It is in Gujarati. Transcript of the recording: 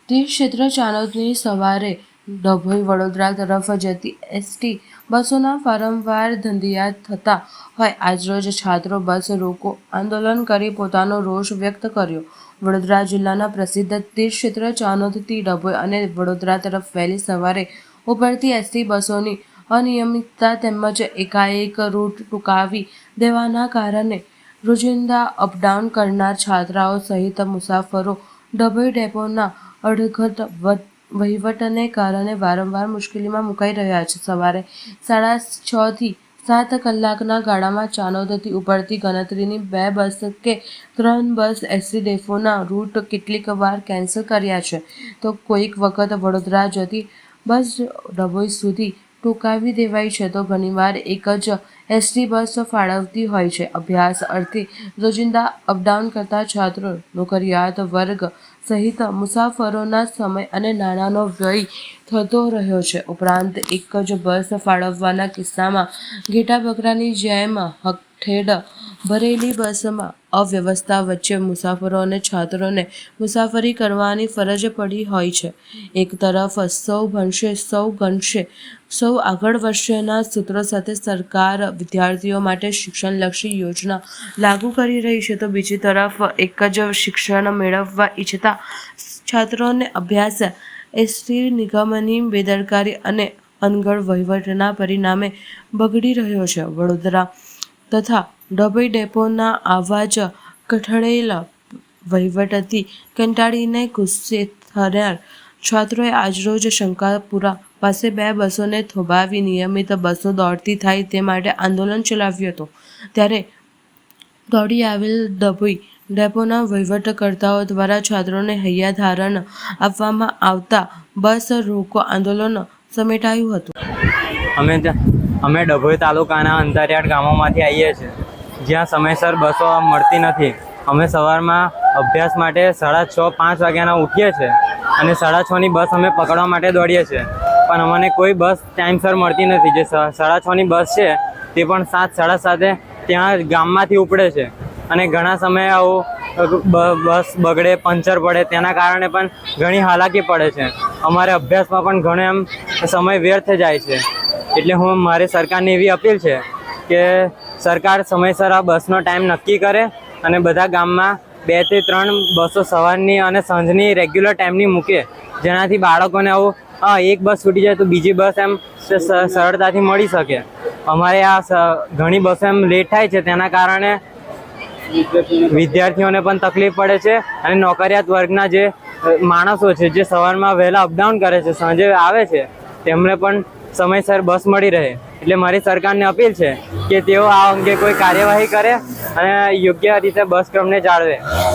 તે ક્ષેત્ર ચાણોદની સવારે ડભોઈ વડોદરા તરફ જતી એસટી બસોના વારંવાર ધંધિયાત થતા હોય આજરોજ છાત્રો બસ રોકો આંદોલન કરી પોતાનો રોષ વ્યક્ત કર્યો। વડોદરા જિલ્લાના પ્રસિદ્ધ તીર્થક્ષેત્ર ચાણોદથી ડભોઈ અને વડોદરા તરફ વહેલી સવારે ઉપડતી એસટી બસોની અનિયમિતતા તેમજ એકાએક રૂટ ટૂંકાવી દેવાના કારણે રોજિંદા અપડાઉન કરનાર છાત્રાઓ સહિત મુસાફરો ડભોઈ ડેપોના અડધગત વહીવટને કારણે વારંવાર મુશ્કેલીમાં મુકાઈ રહ્યા છે। સવારે 6:30 થી 7 કલાકના ગાળામાં ચાણોદથી ઉપડતી ગણતરીની 2 બસ કે 3 બસ એસટી ડેપોના રૂટ કેટલીક વાર કેન્સલ કર્યા છે તો કોઈક વખત વડોદરા જતી બસ ડભોઈ સુધી ટૂંકાવી દેવાઈ છે તો ઘણીવાર એક જ એસટી બસ ફાળવતી હોય છે। અભ્યાસ અર્થે રોજિંદા અપડાઉન કરતા છાત્રો નોકરિયાત વર્ગ સહિત મુસાફરોના સમય અને નાણાંનો વ્યય થતો રહ્યો છે। ઉપરાંત એક જ બસ ફાળવવાના કિસ્સામાં ઘેટા બકરાની જેમ હકઠેડ ભરેલી બસમાં અવ્યવસ્થા વચ્ચે મુસાફરો અને છાત્રોને મુસાફરી કરવાની ફરજ પડી હોય છે। એક તરફ સૌ ભણશે સૌ ગણશે સૌ આગળ વધશેના સૂત્રો સાથે સરકાર વિદ્યાર્થીઓ માટે શિક્ષણલક્ષી યોજના લાગુ કરી રહી છે તો બીજી તરફ એક જ શિક્ષણ મેળવવા ઈચ્છતા છાત્રોને અભ્યાસ એસટી નિગમની બેદરકારી અને અનગઢ વહીવટના પરિણામે બગડી રહ્યો છે। વડોદરા તથા ડભોઈ ડેપોના આવા જ કઠળેલા વહીવટથી કંટાળીને ગુસ્સે થનાર છાત્રોએ આજરોજ શંકાપુરા પાસે 2 બસોને થોભાવી નિયમિત બસો દોડતી થાય તે માટે આંદોલન ચલાવ્યું હતું। ત્યારે દોડી આવેલ ડભોઈ ડેપોના વહીવટકર્તાઓ દ્વારા છાત્રોને હૈયાધારણ આપવામાં આવતા બસ રોકો આંદોલન સમેટાયું હતું। અમે ડભોઈ તાલુકાના અંતરિયાળ ગામોમાંથી આવીએ છીએ જ્યાં સમયસર બસો મળતી નથી। અમે સવારમાં અભ્યાસ માટે 6:30-5 વાગ્યાના ઉઠીએ છીએ અને 6:30ની બસ અમે પકડવા માટે દોડીએ છીએ પણ અમને કોઈ બસ ટાઈમસર મળતી નથી। જે 6:30ની બસ છે તે પણ 7-7:30 ત્યાં ગામમાંથી ઉપડે છે અને ઘણા સમયે આવું બસ બગડે પંચર પડે તેના કારણે પણ ઘણી હાલાકી પડે છે। અમારે અભ્યાસમાં પણ ઘણો એમ સમય વ્યર્થ જાય છે। એટલે મારી સરકારને એવી અપીલ છે કે સરકાર સમયસર આ બસનો ટાઈમ નક્કી કરે અને બધા ગામમાં 2 થી 3 બસો સવારની અને સાંજની રેગ્યુલર ટાઈમની મૂકે જેનાથી બાળકોને આવું એક બસ છૂટી જાય તો બીજી બસ એમ સરળતાથી મળી શકે। અમારે આ ઘણી બસો એમ લેટ થાય છે તેના કારણે વિદ્યાર્થીઓને પણ તકલીફ પડે છે અને નોકરિયાત વર્ગના જે માણસો છે જે સવારમાં વહેલા અપડાઉન કરે છે સાંજે આવે છે તેમને પણ સમયસર બસ મળી રહે। એટલે મારી સરકારને અપીલ છે કે તેઓ આ અંગે કોઈ કાર્યવાહી કરે અને યોગ્ય રીતે બસ ક્રમને જાળવે।